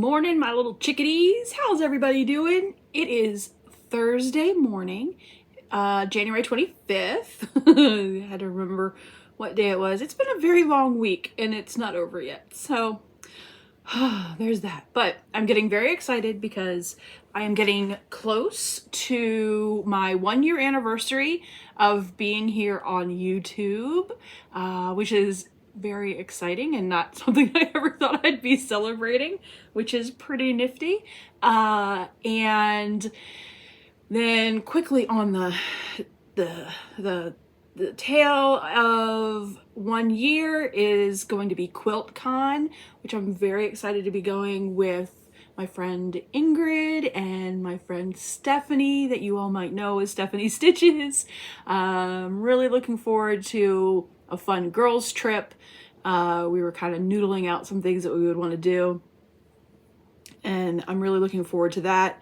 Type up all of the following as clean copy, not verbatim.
morning, my little chickadees. How's everybody doing? It is Thursday morning, January 25th. I had to remember what day it was. It's been a very long week and it's not over yet. So there's that. But I'm getting very excited because I am getting close to my 1 year anniversary of being here on YouTube, which is very exciting and not something I ever thought I'd be celebrating, which is pretty nifty. And then quickly on the tail of 1 year is going to be QuiltCon, which I'm very excited to be going with my friend Ingrid and my friend Stephanie, that you all might know as Stephanie Stitches. I'm really looking forward to a fun girls trip. We were kind of noodling out some things that we would want to do, and I'm really looking forward to that.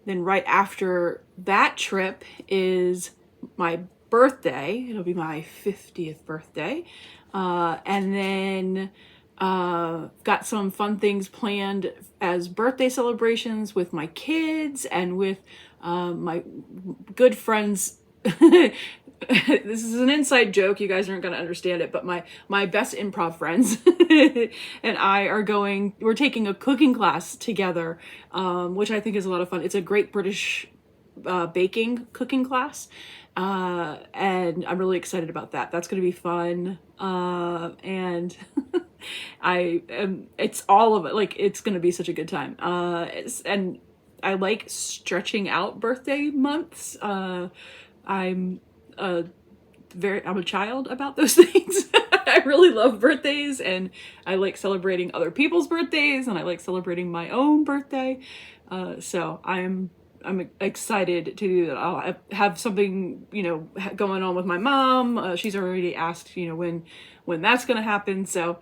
Then right after that trip is my birthday. It'll be my 50th birthday. And then got some fun things planned as birthday celebrations with my kids and with my good friends. This is an inside joke. You guys aren't going to understand it, but my best improv friends and I we're taking a cooking class together, which I think is a lot of fun. It's a Great British baking cooking class. And I'm really excited about that. That's going to be fun. And it's all of it. Like, it's going to be such a good time. And I like stretching out birthday months. I'm a child about those things. I really love birthdays, and I like celebrating other people's birthdays, and I like celebrating my own birthday. So I'm excited to do that. I'll have something, going on with my mom. She's already asked, when that's going to happen. So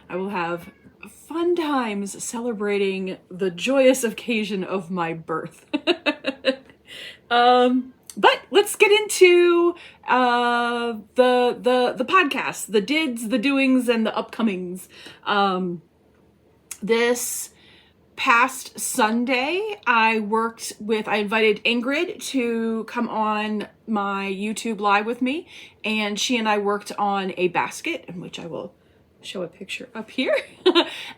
I will have fun times celebrating the joyous occasion of my birth. But let's get into the podcast, the dids, the doings, and the upcomings. This past Sunday, I invited Ingrid to come on my YouTube live with me, and she and I worked on a basket, in which I will show a picture up here.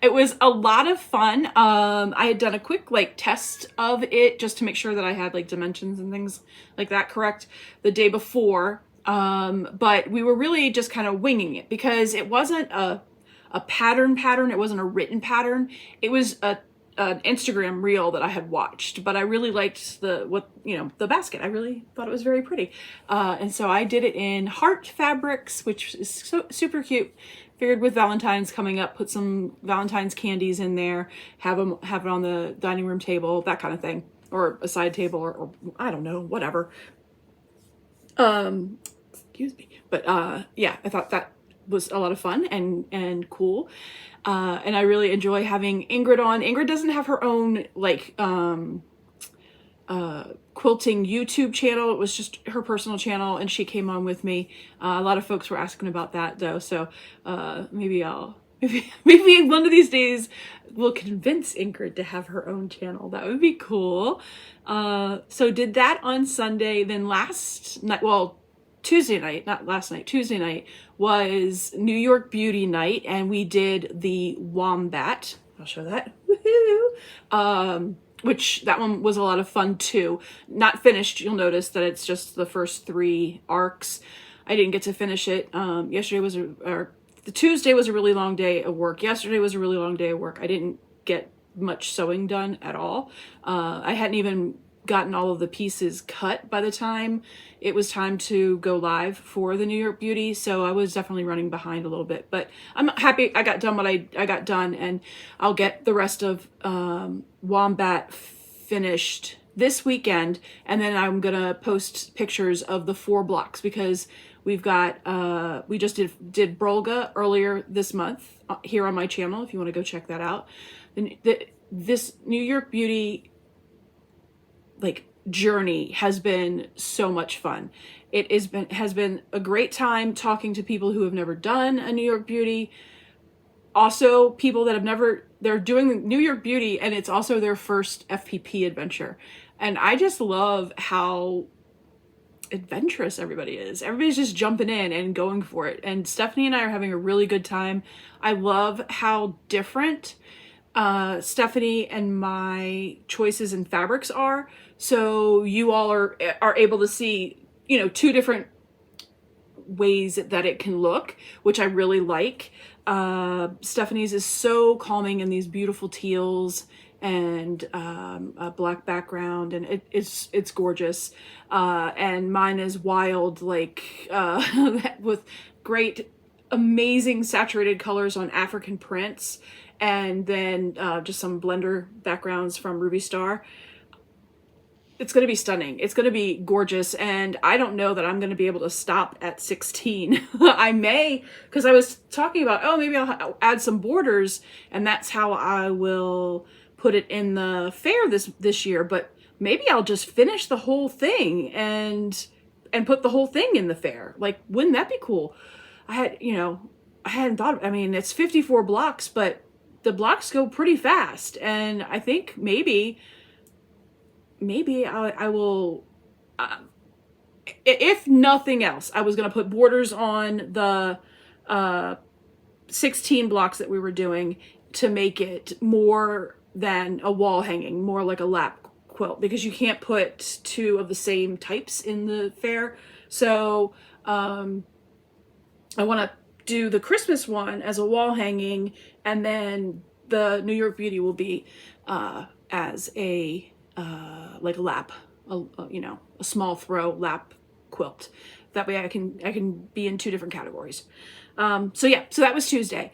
It was a lot of fun. I had done a quick test of it just to make sure that I had dimensions and things like that correct the day before. But we were really just kind of winging it because it wasn't a pattern. It wasn't a written pattern. It was an Instagram reel that I had watched, but I really liked the basket. I really thought it was very pretty. And so I did it in heart fabrics, which is super cute. Figured with Valentine's coming up, put some Valentine's candies in there, have it on the dining room table, that kind of thing, or a side table, or I don't know, whatever. Excuse me. But yeah, I thought that was a lot of fun and cool. And I really enjoy having Ingrid on. Ingrid doesn't have her own quilting YouTube channel. It was just her personal channel, and she came on with me. A lot of folks were asking about that though, so maybe one of these days we'll convince Ingrid to have her own channel. That would be cool. So did that on Sunday. Then Tuesday night was New York Beauty Night, and we did the Wombat. I'll show that. Woohoo! Which that one was a lot of fun too. Not finished. You'll notice that it's just the first 3 arcs. I didn't get to finish it. The Tuesday was a really long day of work. Yesterday was a really long day of work. I didn't get much sewing done at all. I hadn't even gotten all of the pieces cut by the time it was time to go live for the New York Beauty, so I was definitely running behind a little bit, but I'm happy I got done what I got done, and I'll get the rest of Wombat finished this weekend, and then I'm gonna post pictures of the 4 blocks because we've got we just did Brolga earlier this month here on my channel if you want to go check that out. This New York Beauty journey has been so much fun. It has been a great time talking to people who have never done a New York Beauty. Also, people that have never they're doing New York Beauty, and it's also their first FPP adventure. And I just love how adventurous everybody is. Everybody's just jumping in and going for it. And Stephanie and I are having a really good time. I love how different Stephanie and my choices in fabrics are. So you all are able to see, you know, two different ways that it can look, which I really like. Stephanie's is so calming in these beautiful teals and a black background, and it's gorgeous. And mine is wild, like with great, amazing saturated colors on African prints, and then just some blender backgrounds from Ruby Star. It's going to be stunning. It's going to be gorgeous. And I don't know that I'm going to be able to stop at 16. I may, because I was talking about, oh, maybe I'll add some borders, and that's how I will put it in the fair this year. But maybe I'll just finish the whole thing and put the whole thing in the fair. Like, wouldn't that be cool? I hadn't thought, I mean, it's 54 blocks, but the blocks go pretty fast. And I think maybe I will, if nothing else, I was going to put borders on the 16 blocks that we were doing to make it more than a wall hanging, more like a lap quilt, because you can't put two of the same types in the fair. So I want to do the Christmas one as a wall hanging, and then the New York Beauty will be as a like a lap, a small throw lap quilt. That way I can be in two different categories. So that was Tuesday,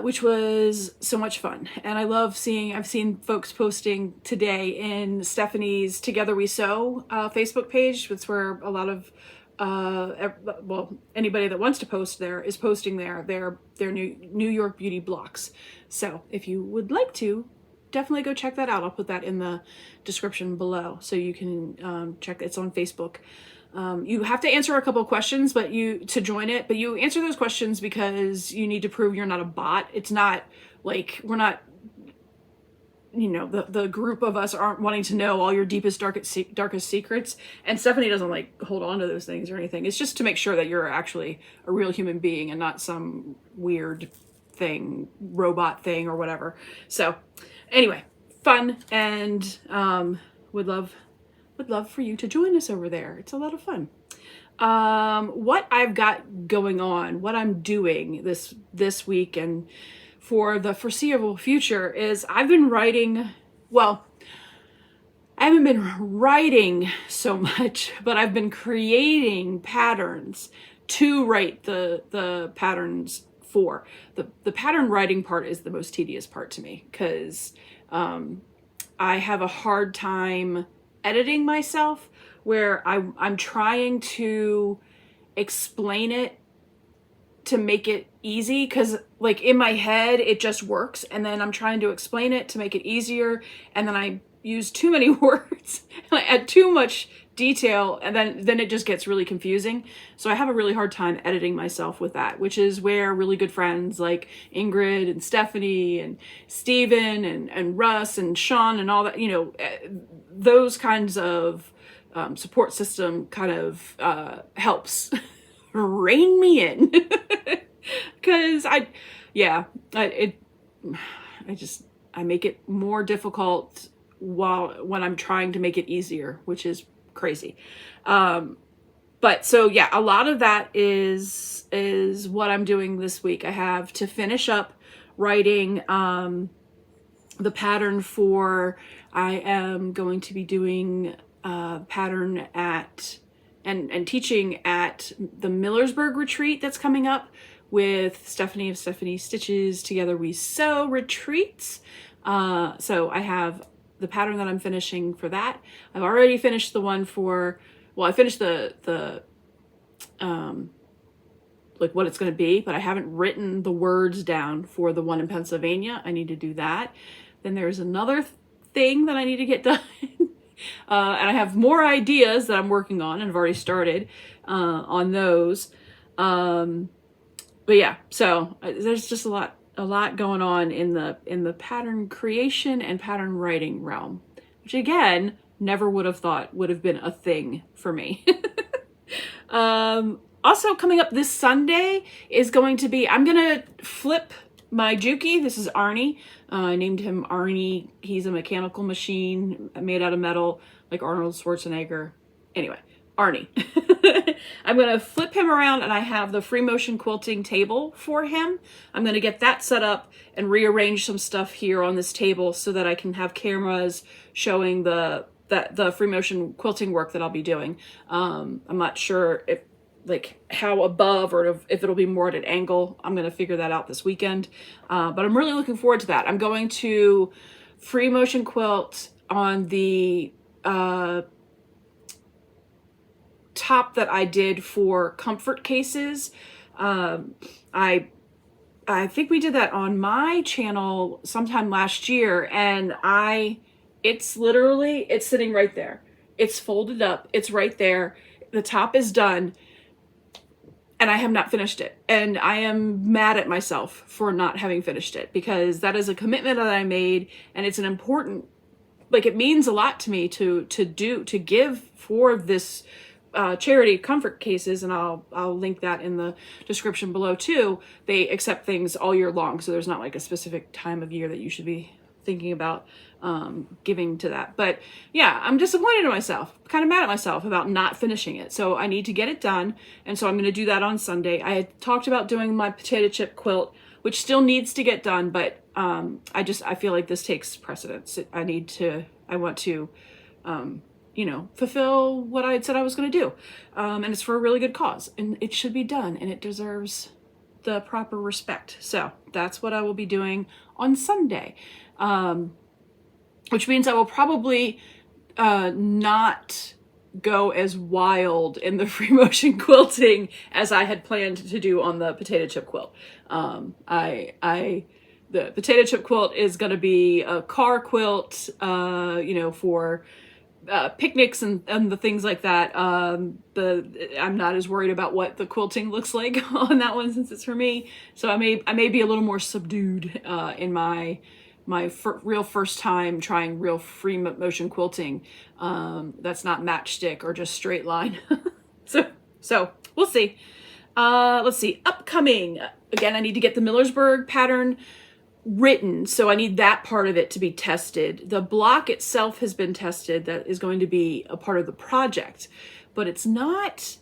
which was so much fun. And I love I've seen folks posting today in Stephanie's Together We Sew Facebook page. That's where a lot of, anybody that wants to post there is posting their New York Beauty blocks. So if you would like to, definitely go check that out. I'll put that in the description below so you can check. It's on Facebook. You have to answer a couple of questions to join it, but you answer those questions because you need to prove you're not a bot. It's not like we're not, the group of us aren't wanting to know all your deepest, darkest secrets. And Stephanie doesn't like hold on to those things or anything. It's just to make sure that you're actually a real human being and not some weird thing, robot thing or whatever. So anyway, fun, and would love for you to join us over there. It's a lot of fun. What I've got going on, what I'm doing this week and for the foreseeable future is I've been writing, well, I haven't been writing so much, but I've been creating patterns to write the patterns for. The pattern writing part is the most tedious part to me, because I have a hard time editing myself, where I'm trying to explain it to make it easy, because like in my head it just works, and then I'm trying to explain it to make it easier, and then I use too many words and I add too much detail, and then it just gets really confusing. So I have a really hard time editing myself with that, which is where really good friends like Ingrid and Stephanie and Steven and Russ and Sean and all that, those kinds of support system kind of helps rein me in. Because I make it more difficult when I'm trying to make it easier, which is crazy. But so yeah, a lot of that is what I'm doing this week. I have to finish up writing the pattern for, I am going to be doing a pattern and teaching at the Millersburg retreat that's coming up with Stephanie of Stephanie Stitches Together We Sew retreats. So I have the pattern that I'm finishing for that. I've already finished the one for, I finished the like what it's going to be, but I haven't written the words down for the one in Pennsylvania. I need to do that. Then there's another thing that I need to get done. And I have more ideas that I'm working on and I've already started on those. But yeah, so there's just a lot a lot going on in the pattern creation and pattern writing realm, which again, never would have thought would have been a thing for me. Also coming up this Sunday is going to be, I'm gonna flip my Juki. This is Arnie. I named him Arnie. He's a mechanical machine made out of metal, like Arnold Schwarzenegger. Anyway, Arnie. I'm going to flip him around, and I have the free motion quilting table for him. I'm going to get that set up and rearrange some stuff here on this table so that I can have cameras showing the free motion quilting work that I'll be doing. I'm not sure if how above or if it'll be more at an angle. I'm going to figure that out this weekend. But I'm really looking forward to that. I'm going to free motion quilt on the top that I did for comfort cases. I think we did that on my channel sometime last year, and it's sitting right there. It's folded up. It's right there. The top is done. And I have not finished it. And I am mad at myself for not having finished it, because that is a commitment that I made, and it's an important, it means a lot to me to give for this charity comfort cases, and I'll link that in the description below too. They accept things all year long, so there's not like a specific time of year that you should be thinking about giving to that. But yeah, I'm disappointed in myself, kind of mad at myself about not finishing it. So I need to get it done. And so I'm going to do that on Sunday. I had talked about doing my potato chip quilt, which still needs to get done, but I feel like this takes precedence. I want to, fulfill what I had said I was going to do. And it's for a really good cause, and it should be done, and it deserves the proper respect. So that's what I will be doing on Sunday. Which means I will probably not go as wild in the free motion quilting as I had planned to do on the potato chip quilt. The potato chip quilt is going to be a car quilt, for picnics and the things like that. I'm not as worried about what the quilting looks like on that one, since it's for me. So I may be a little more subdued in my real first time trying real free motion quilting. That's not matchstick or just straight line. so we'll see. Let's see, upcoming. Again, I need to get the Millersburg pattern written, so I need that part of it to be tested. The block itself has been tested. That is going to be a part of the project, but it's not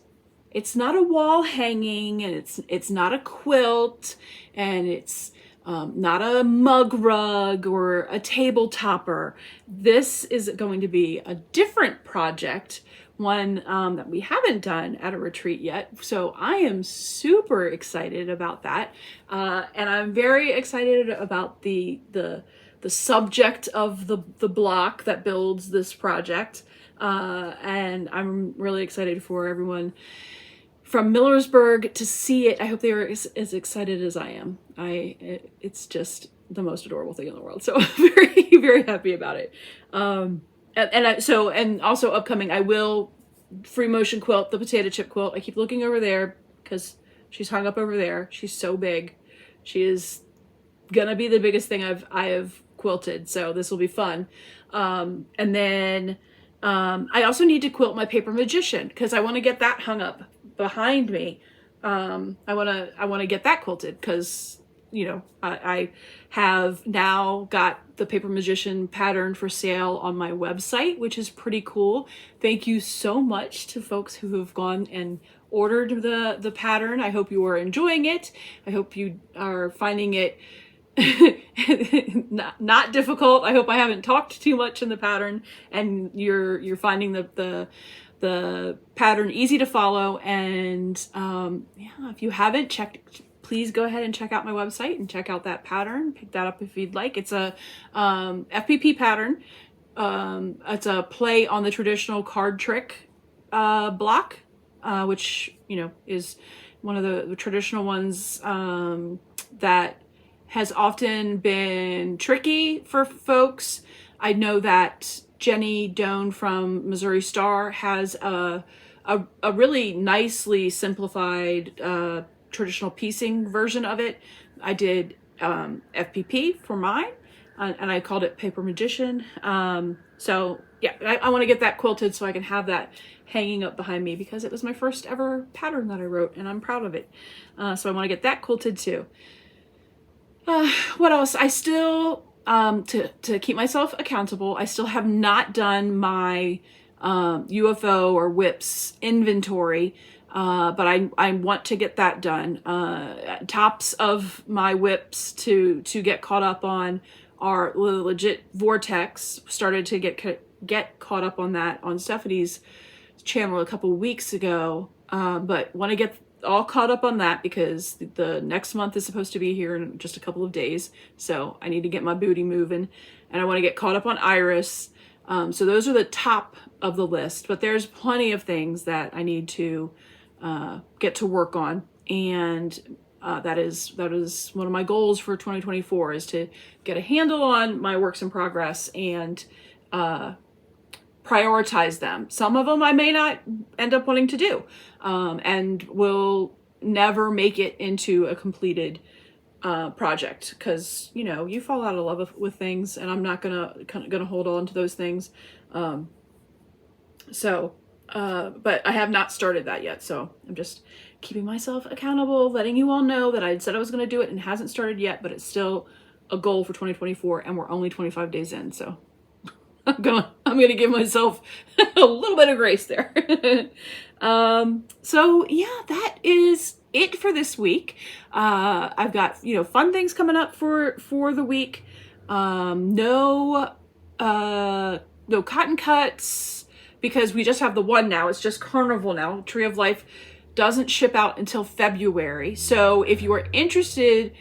a wall hanging, and it's not a quilt, and it's not a mug rug or a table topper. This is going to be a different project, one that we haven't done at a retreat yet. So I am super excited about that. And I'm very excited about the subject of the block that builds this project. And I'm really excited for everyone from Millersburg to see it. I hope they are as excited as I am. It's just the most adorable thing in the world. So I'm very, very happy about it. And also upcoming, I will free motion quilt the potato chip quilt. I keep looking over there because she's hung up over there. She's so big. She is gonna be the biggest thing I have quilted. So this will be fun. And then I also need to quilt my paper magician, because I want to get that hung up behind me. I want to get that quilted, because I have now got the paper magician pattern for sale on my website, which is pretty cool. Thank you so much to folks who have gone and ordered the pattern. I hope you are enjoying it. I hope you are finding it not difficult. I hope I haven't talked too much in the pattern, and you're finding the pattern easy to follow. And if you haven't checked, please go ahead and check out my website and check out that pattern. Pick that up if you'd like. It's a FPP pattern. It's a play on the traditional card trick block, which is one of the traditional ones that has often been tricky for folks. I know that Jenny Doan from Missouri Star has a really nicely simplified traditional piecing version of it. I did FPP for mine, and I called it Paper Magician. So yeah, I want to get that quilted so I can have that hanging up behind me because it was my first ever pattern that I wrote and I'm proud of it. So I want to get that quilted too. What else? I still, to keep myself accountable, I still have not done my UFO or WIPs inventory, but I want to get that done. Tops of my WIPs to get caught up on are legit Vortex. Started to get caught up on that on Stephanie's channel a couple weeks ago, but want to get all caught up on that because the next month is supposed to be here in just a couple of days. So I need to get my booty moving, and I want to get caught up on Iris. So those are the top of the list, but there's plenty of things that I need to get to work on. And that is one of my goals for 2024 is to get a handle on my works in progress and prioritize them. Some of them I may not end up wanting to do, and will never make it into a completed project because you fall out of love with things, and I'm not gonna hold on to those things. But I have not started that yet, so I'm just keeping myself accountable, letting you all know that I said I was gonna do it and hasn't started yet, but it's still a goal for 2024, and we're only 25 days in, so I'm gonna give myself a little bit of grace there. So yeah, that is it for this week. I've got fun things coming up for the week. No cotton cuts because we just have the one now. It's just Carnival now. Tree of Life doesn't ship out until February. So if you are interested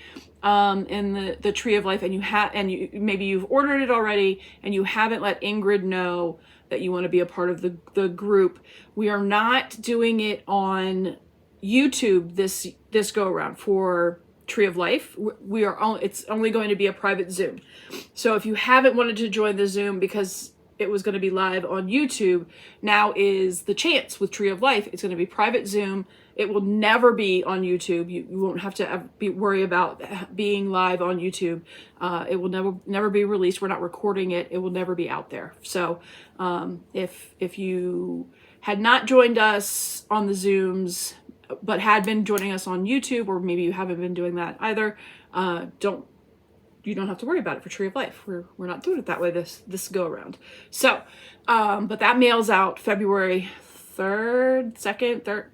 in the Tree of Life, and maybe you've ordered it already and you haven't let Ingrid know that you want to be a part of the group, we are not doing it on YouTube this go around for Tree of Life. It's only going to be a private Zoom. So if you haven't wanted to join the Zoom because it was going to be live on YouTube, now is the chance with Tree of Life. It's going to be private Zoom. It will never be on YouTube. You won't have to worry about being live on YouTube. It will never be released. We're not recording it. It will never be out there. So if you had not joined us on the Zooms, but had been joining us on YouTube, or maybe you haven't been doing that either, you don't have to worry about it for Tree of Life. We're not doing it that way this go around. So, but that mails out February 3rd, 2nd, 3rd,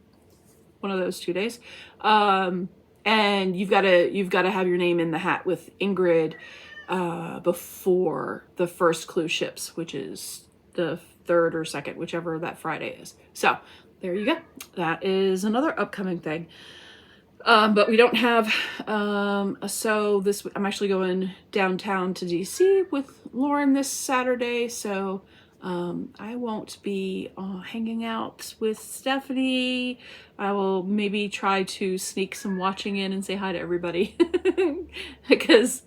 one of those 2 days. And you've got to have your name in the hat with Ingrid before the first clue ships, which is the 3rd or 2nd, whichever that Friday is. So there you go. That is another upcoming thing. But we don't have, so I'm actually going downtown to DC with Lauren this Saturday. So, I won't be hanging out with Stephanie. I will maybe try to sneak some watching in and say hi to everybody because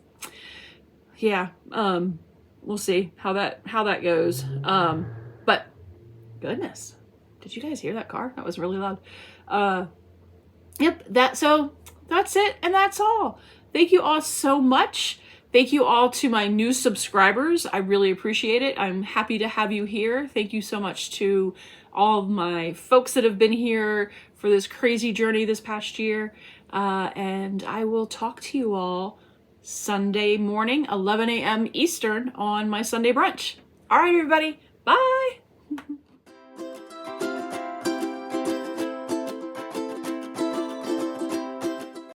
yeah, we'll see how that goes. But goodness, did you guys hear that car? That was really loud. Yep, so that's it, and that's all. Thank you all so much. Thank you all to my new subscribers. I really appreciate it. I'm happy to have you here. Thank you so much to all of my folks that have been here for this crazy journey this past year. And I will talk to you all Sunday morning, 11 a.m. Eastern on my Sunday brunch. All right, everybody. Bye.